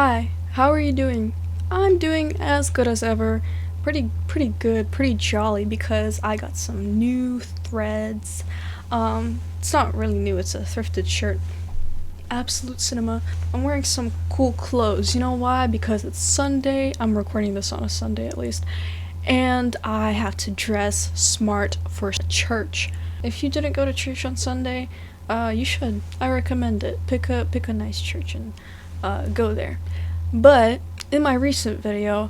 Hi, how are you doing? I'm doing as good as ever. Pretty good, pretty jolly because I got some new threads. It's not really new, it's a thrifted shirt. Absolute cinema. I'm wearing some cool clothes. You know why? Because it's Sunday. I'm recording this on a Sunday at least. And I have to dress smart for church. If you didn't go to church on Sunday, you should. I recommend it. Pick a nice church and go there. But in my recent video,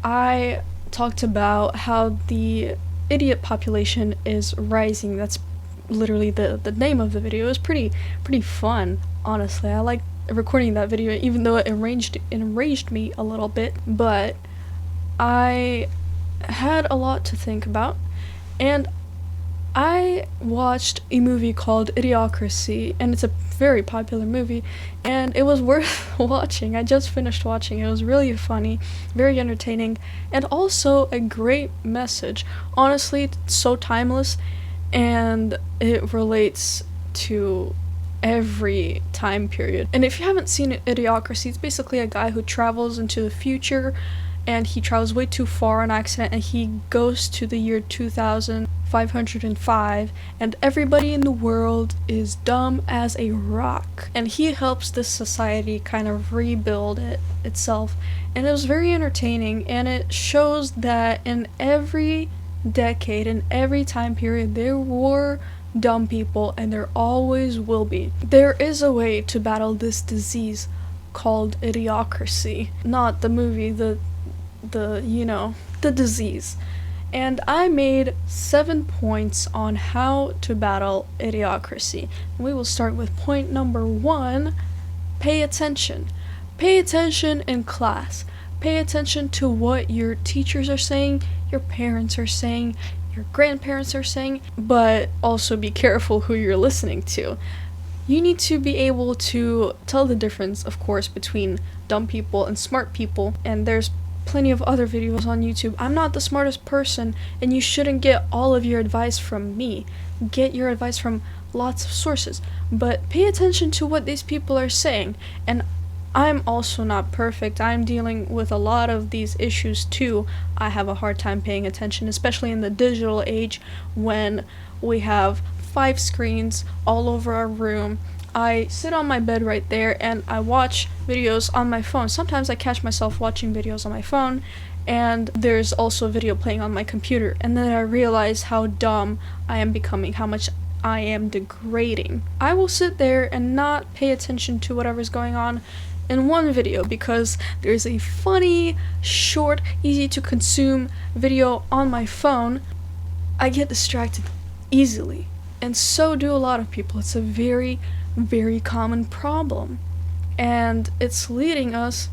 I talked about how the idiot population is rising. That's literally the name of the video. It was pretty fun, honestly. I like recording that video even though it enraged me a little bit, but I had a lot to think about, and I watched a movie called Idiocracy, and it's a very popular movie, and it was worth watching. I just finished watching. It was really funny, very entertaining, and also a great message. Honestly, it's so timeless, and it relates to every time period. And if you haven't seen Idiocracy, it's basically a guy who travels into the future, and he travels way too far on accident, and he goes to the year 2505, and everybody in the world is dumb as a rock. And he helps this society kind of rebuild itself. And it was very entertaining, and it shows that in every decade, in every time period, there were dumb people, and there always will be. There is a way to battle this disease called idiocracy. Not the movie, the disease. And I made 7 points on how to battle idiocracy. We will start with point number 1, pay attention. Pay attention in class. Pay attention to what your teachers are saying, your parents are saying, your grandparents are saying, but also be careful who you're listening to. You need to be able to tell the difference, of course, between dumb people and smart people, and there's plenty of other videos on YouTube. I'm not the smartest person, and you shouldn't get all of your advice from me. Get your advice from lots of sources, but pay attention to what these people are saying. And I'm also not perfect. I'm dealing with a lot of these issues too. I have a hard time paying attention, especially in the digital age when we have 5 screens all over our room. I sit on my bed right there and I watch videos on my phone. Sometimes I catch myself watching videos on my phone, and there's also a video playing on my computer, and then I realize how dumb I am becoming, how much I am degrading. I will sit there and not pay attention to whatever's going on in one video because there's a funny, short, easy to consume video on my phone. I get distracted easily, and so do a lot of people. It's a very common problem, and it's leading us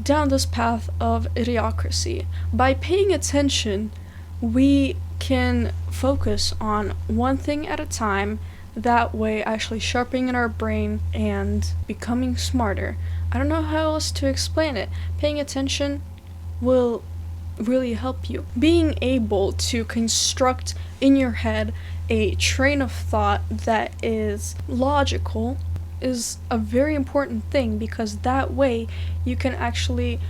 down this path of idiocracy. By paying attention, we can focus on one thing at a time, that way actually sharpening our brain and becoming smarter. I don't know how else to explain it. Paying attention will really help you. Being able to construct in your head a train of thought that is logical is a very important thing, because that way you can actually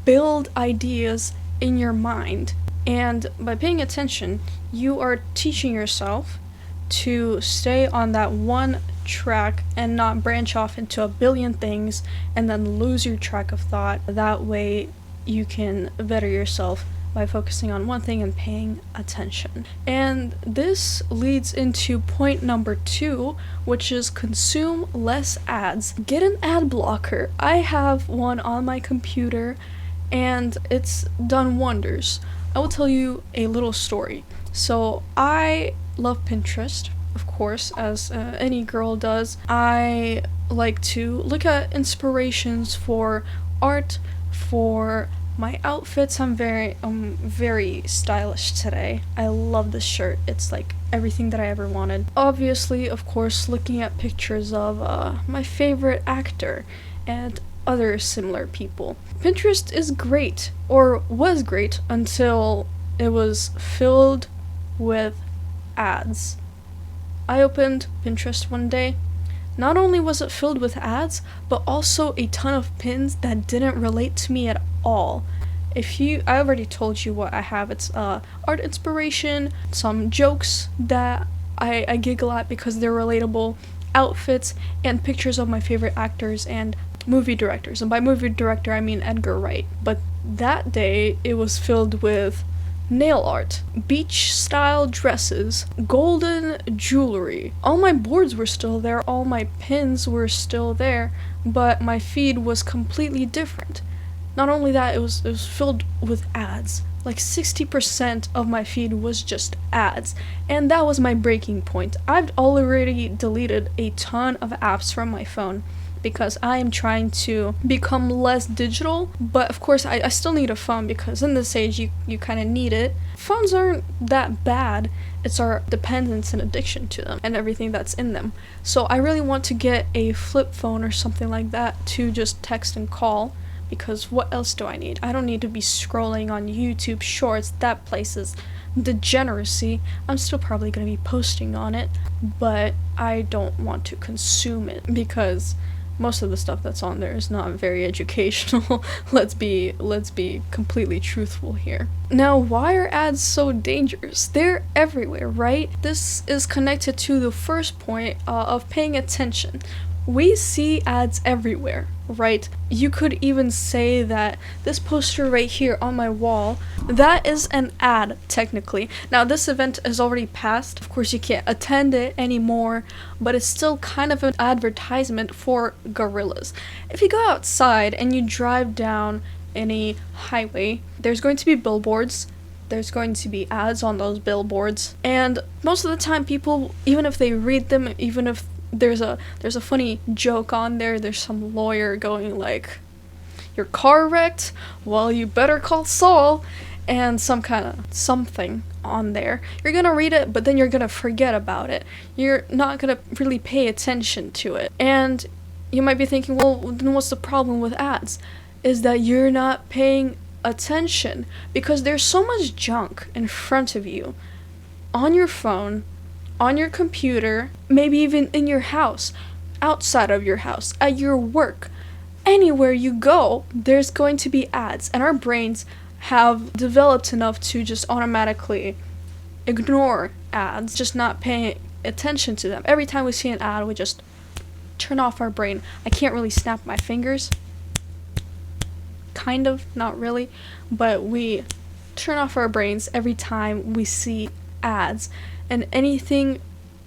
build ideas in your mind. And by paying attention, you are teaching yourself to stay on that one track and not branch off into a billion things and then lose your track of thought. That way you can better yourself by focusing on one thing and paying attention. And this leads into point number 2, which is consume less ads. Get an ad blocker. I have one on my computer, and it's done wonders. I will tell you a little story. So I love Pinterest, of course, as any girl does. I like to look at inspirations for art, for my outfits. I'm very stylish today. I love this shirt. It's like everything that I ever wanted. Obviously, of course, looking at pictures of my favorite actor and other similar people. Pinterest is great, or was great, until it was filled with ads. I opened Pinterest one day, Not only was it filled with ads, but also a ton of pins that didn't relate to me at all. I already told you what I have. It's art inspiration, some jokes that I giggle at because they're relatable, outfits, and pictures of my favorite actors and movie directors. And by movie director, I mean Edgar Wright. But that day, it was filled with nail art, beach style dresses, golden jewelry. All my boards were still there, all my pins were still there, but my feed was completely different. Not only that, it was filled with ads. Like 60% of my feed was just ads. And that was my breaking point. I've already deleted a ton of apps from my phone because I am trying to become less digital. But of course, I still need a phone because in this age, you kind of need it. Phones aren't that bad. It's our dependence and addiction to them and everything that's in them. So I really want to get a flip phone or something like that to just text and call. Because what else do I need? I don't need to be scrolling on YouTube Shorts. That place is degeneracy. I'm still probably going to be posting on it, but I don't want to consume it because most of the stuff that's on there is not very educational. let's be completely truthful here. Now, why are ads so dangerous? They're everywhere, right? This is connected to the first point of paying attention. We see ads everywhere, right? You could even say that this poster right here on my wall, that is an ad, technically. Now, this event has already passed. Of course, you can't attend it anymore, but it's still kind of an advertisement for gorillas. If you go outside and you drive down any highway, there's going to be billboards. There's going to be ads on those billboards. And most of the time, people, even if they read them, even if there's a funny joke on there. There's some lawyer going like, "Your car wrecked? Well, you better call Saul," and some kind of something on there. You're gonna read it, but then you're gonna forget about it. You're not gonna really pay attention to it. And you might be thinking, well, then what's the problem with ads? Is that you're not paying attention because there's so much junk in front of you on your phone, on your computer, maybe even in your house, outside of your house, at your work. Anywhere you go, there's going to be ads, and our brains have developed enough to just automatically ignore ads, just not paying attention to them. Every time we see an ad, we just turn off our brain. I can't really snap my fingers. Kind of, not really, but we turn off our brains every time we see ads. And anything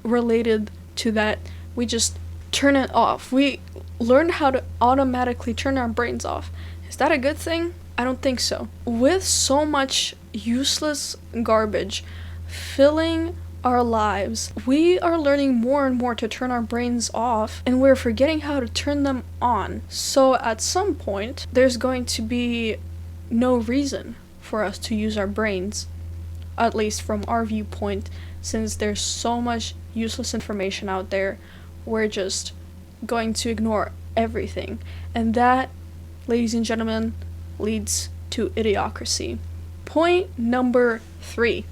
related to that, we just turn it off. We learned how to automatically turn our brains off. Is that a good thing? I don't think so. With so much useless garbage filling our lives, we are learning more and more to turn our brains off, and we're forgetting how to turn them on. So at some point, there's going to be no reason for us to use our brains, at least from our viewpoint. Since there's so much useless information out there, we're just going to ignore everything. And that, ladies and gentlemen, leads to idiocracy. Point number 3.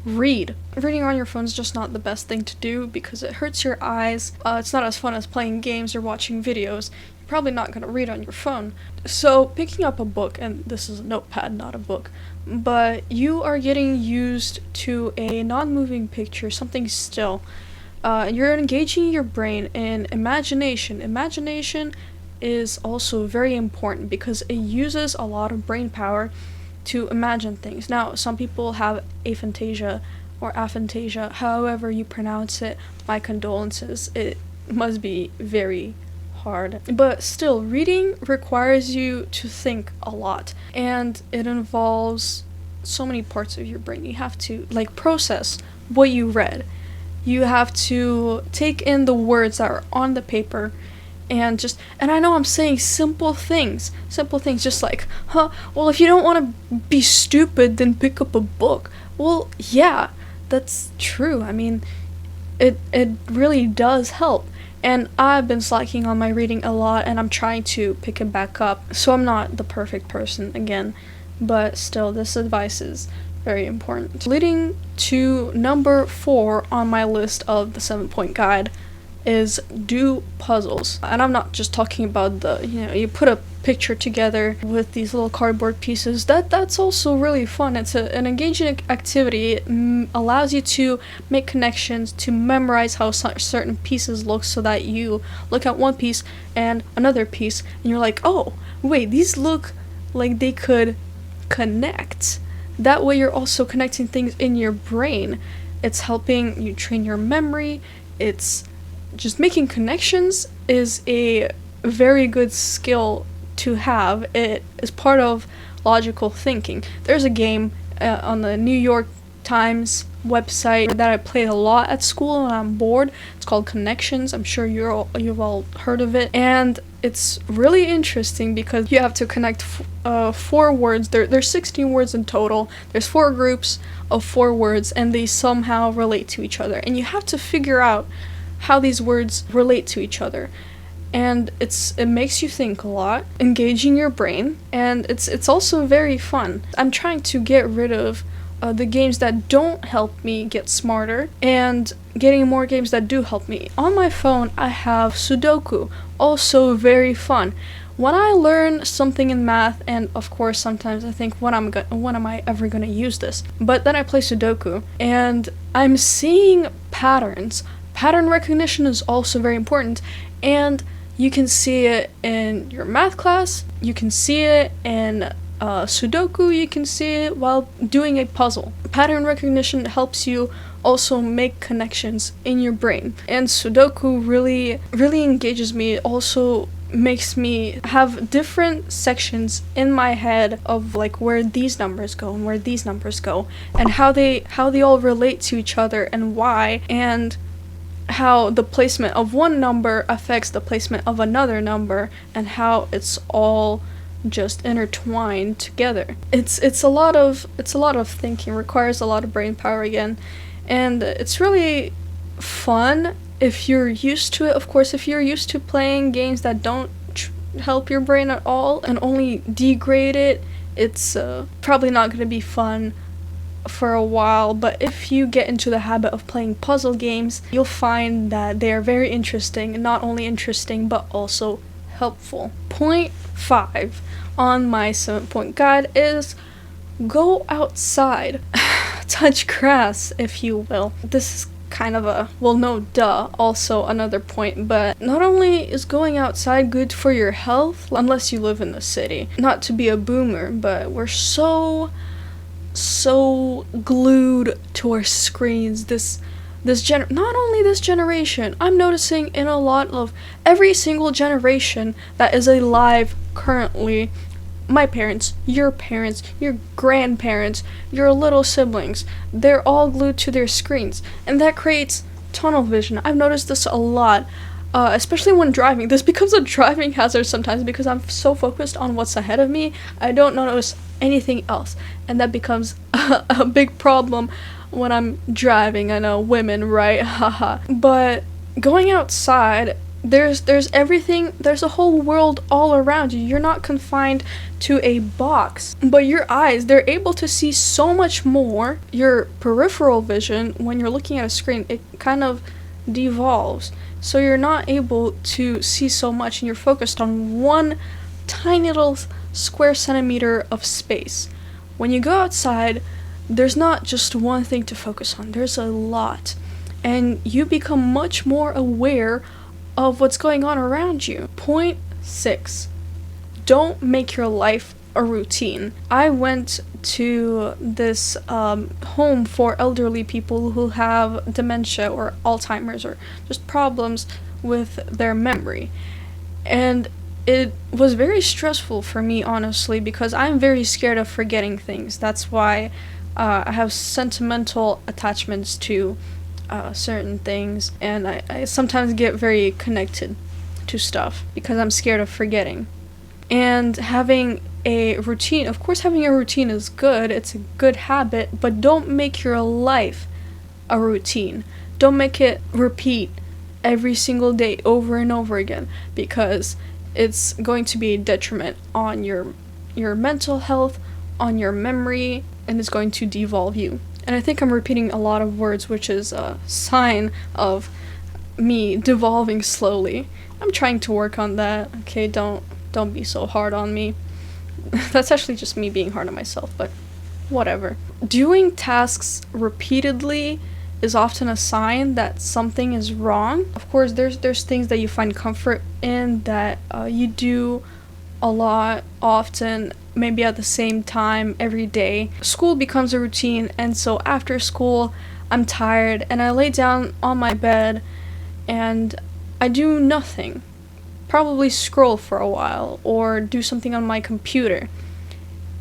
Read. Reading on your phone is just not the best thing to do because it hurts your eyes. It's not as fun as playing games or watching videos. You're probably not going to read on your phone. So picking up a book, and this is a notepad, not a book, but you are getting used to a non-moving picture, something still. You're engaging your brain in imagination. Imagination is also very important because it uses a lot of brain power to imagine things. Now, some people have aphantasia or aphantasia, however you pronounce it. My condolences. It must be very hard. But still, reading requires you to think a lot, and it involves so many parts of your brain. You have to process what you read. You have to take in the words that are on the paper and I know I'm saying simple things just like, well, if you don't want to be stupid, then pick up a book. Well, yeah, that's true. I mean, it really does help. And I've been slacking on my reading a lot, and I'm trying to pick it back up. So I'm not the perfect person again, but still, this advice is very important. Leading to number 4 on my list of the 7-point guide, is do puzzles. And I'm not just talking about you put a picture together with these little cardboard pieces. That's also really fun. It's an engaging activity. It allows you to make connections, to memorize how certain pieces look, so that you look at one piece and another piece and you're like, oh wait, these look like they could connect. That way you're also connecting things in your brain. It's helping you train your memory. It's just making connections is a very good skill to have. It is part of logical thinking. There's a game on the New York Times website that I played a lot at school when I'm bored. It's called Connections. I'm sure you've all heard of it. And it's really interesting because you have to connect 4 words. There's 16 words in total. There's 4 groups of 4 words, and they somehow relate to each other. And you have to figure out how these words relate to each other. And it makes you think a lot, engaging your brain, and it's also very fun. I'm trying to get rid of the games that don't help me get smarter, and getting more games that do help me. On my phone, I have Sudoku, also very fun. When I learn something in math, and of course sometimes I think, when am I ever gonna use this? But then I play Sudoku, and I'm seeing patterns. Pattern recognition is also very important, and you can see it in your math class, you can see it in Sudoku, you can see it while doing a puzzle. Pattern recognition helps you also make connections in your brain. And Sudoku really, really engages me. It also makes me have different sections in my head of like where these numbers go and where these numbers go, and how they all relate to each other and why, and how the placement of one number affects the placement of another number, and how it's all just intertwined together. It's a lot of thinking, requires a lot of brain power again, and it's really fun if you're used to it. Of course, if you're used to playing games that don't help your brain at all and only degrade it, it's probably not going to be fun for a while. But if you get into the habit of playing puzzle games, you'll find that they are very interesting, and not only interesting but also helpful. Point 5 on my 7-point guide is go outside. Touch grass, if you will. This is kind of also another point, but not only is going outside good for your health, unless you live in the city. Not to be a boomer, but we're so glued to our screens. Not only this generation, I'm noticing in a lot of every single generation that is alive currently. My parents, your grandparents, your little siblings, they're all glued to their screens, and that creates tunnel vision. I've noticed this a lot, especially when driving. This becomes a driving hazard sometimes because I'm so focused on what's ahead of me, I don't notice anything else, and that becomes a big problem when I'm driving. I know, women, right? Haha. But going outside, there's everything, there's a whole world all around you. You're not confined to a box, but your eyes, they're able to see so much more. Your peripheral vision, when you're looking at a screen, it kind of devolves, so you're not able to see so much, and you're focused on one tiny little square centimeter of space. When you go outside, there's not just one thing to focus on, there's a lot, and you become much more aware of what's going on around you. Point 6. Don't make your life a routine. I went to this home for elderly people who have dementia or Alzheimer's or just problems with their memory. And it was very stressful for me, honestly, because I'm very scared of forgetting things. That's why I have sentimental attachments to certain things, and I sometimes get very connected to stuff because I'm scared of forgetting. And having a routine, of course having a routine is good, it's a good habit, but don't make your life a routine. Don't make it repeat every single day over and over again, because it's going to be a detriment on your mental health, on your memory, and it's going to devolve you. And I think I'm repeating a lot of words, which is a sign of me devolving slowly. I'm trying to work on that. Okay, don't be so hard on me. That's actually just me being hard on myself, but whatever. Doing tasks repeatedly is often a sign that something is wrong. Of course, there's things that you find comfort in that you do a lot, often, maybe at the same time every day. School becomes a routine, and so after school, I'm tired and I lay down on my bed and I do nothing. Probably scroll for a while or do something on my computer.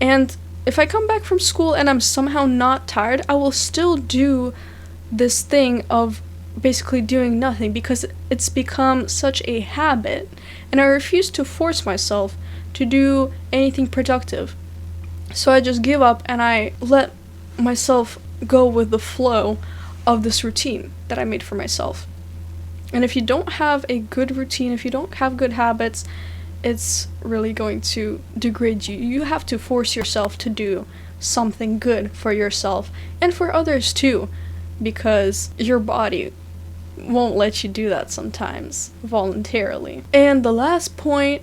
And if I come back from school and I'm somehow not tired, I will still do this thing of basically doing nothing because it's become such a habit, and I refuse to force myself to do anything productive. So I just give up and I let myself go with the flow of this routine that I made for myself. And if you don't have a good routine, if you don't have good habits, it's really going to degrade you. You have to force yourself to do something good for yourself and for others too, because your body won't let you do that sometimes voluntarily. And the last point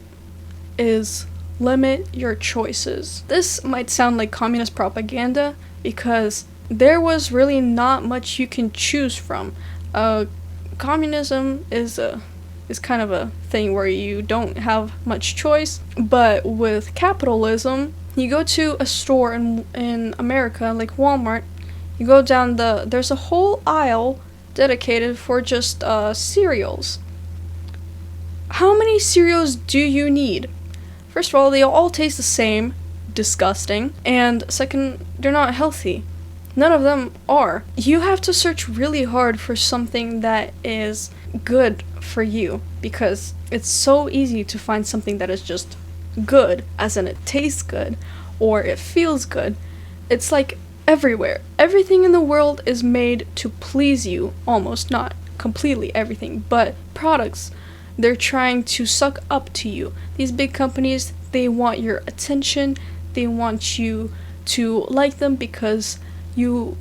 is limit your choices. This might sound like communist propaganda because there was really not much you can choose from. Communism is kind of a thing where you don't have much choice, but with capitalism, you go to a store in America, like Walmart, you go down there's a whole aisle dedicated for just cereals. How many cereals do you need? First of all, they all taste the same, disgusting, and second, they're not healthy. None of them are. You have to search really hard for something that is good for you, because it's so easy to find something that is just good, as in it tastes good, or it feels good. It's like everywhere. Everything in the world is made to please you, almost, not completely everything, but products. They're trying to suck up to you. These big companies, they want your attention, they want you to like them because you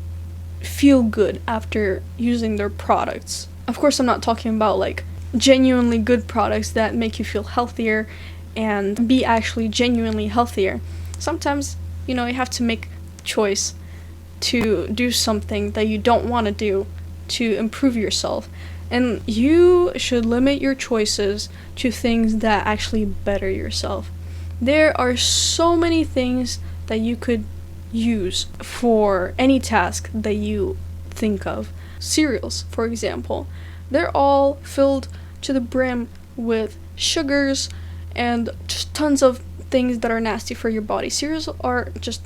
feel good after using their products. Of course, I'm not talking about like genuinely good products that make you feel healthier and be actually genuinely healthier. Sometimes, you have to make a choice to do something that you don't want to do to improve yourself. And you should limit your choices to things that actually better yourself. There are so many things that you could use for any task that you think of. Cereals, for example, they're all filled to the brim with sugars and just tons of things that are nasty for your body. Cereals are just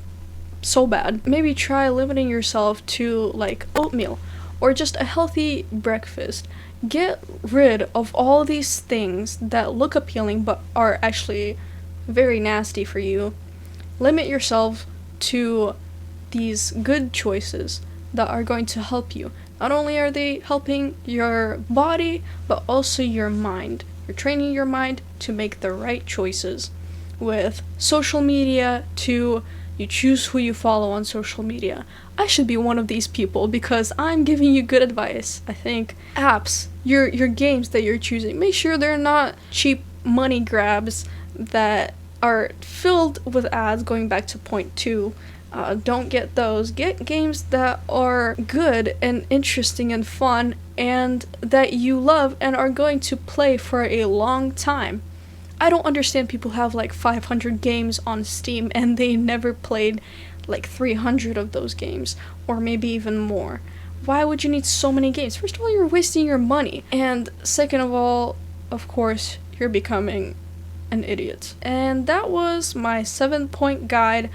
so bad. Maybe try limiting yourself to like oatmeal or just a healthy breakfast. Get rid of all these things that look appealing but are actually very nasty for you. Limit yourself to these good choices that are going to help you. Not only are they helping your body, but also your mind. You're training your mind to make the right choices. With social media, to you choose who you follow on social media. I should be one of these people because I'm giving you good advice. I think apps, your games that you're choosing, make sure they're not cheap money grabs that are filled with ads. Going back to point 2, don't get those. Get games that are good and interesting and fun and that you love and are going to play for a long time. I don't understand people have like 500 games on Steam and they never played like 300 of those games, or maybe even more. Why would you need so many games? First of all, you're wasting your money. And second of all, of course, you're becoming an idiot. And that was my 7-point guide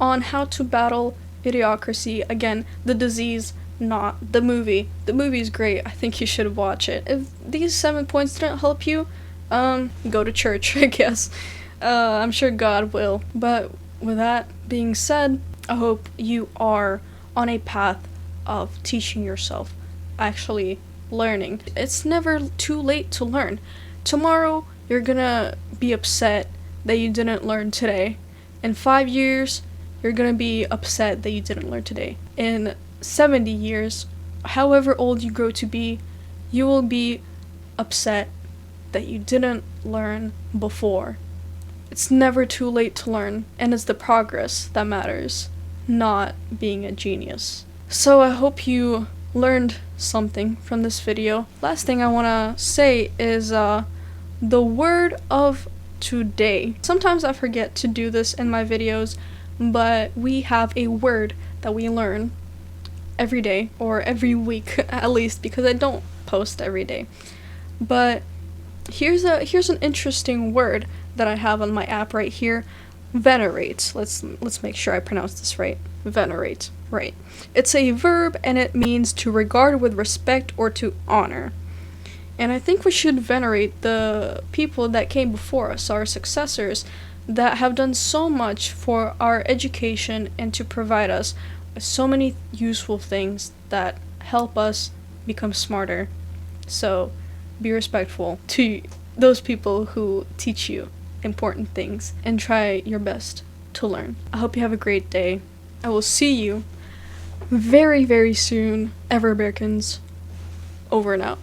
on how to battle idiocracy. Again, the disease, not the movie. The movie is great. I think you should watch it. If these 7 points didn't help you, go to church, I guess. I'm sure God will. But with that being said, I hope you are on a path of teaching yourself, actually learning. It's never too late to learn. Tomorrow, you're gonna be upset that you didn't learn today. In 5 years, you're gonna be upset that you didn't learn today. In 70 years, however old you grow to be, you will be upset that you didn't learn before. It's never too late to learn, and it's the progress that matters, not being a genius. So I hope you learned something from this video. Last thing I want to say is the word of today. Sometimes I forget to do this in my videos, but we have a word that we learn every day, or every week at least, because I don't post every day. But here's an interesting word that I have on my app right here. Venerate. Let's make sure I pronounce this right. Venerate. Right. It's a verb, and it means to regard with respect or to honor. And I think we should venerate the people that came before us, our successors, that have done so much for our education and to provide us with so many useful things that help us become smarter. So be respectful to those people who teach you important things and try your best to learn. I hope you have a great day. I will see you very, very soon. Ever Americans, over and out.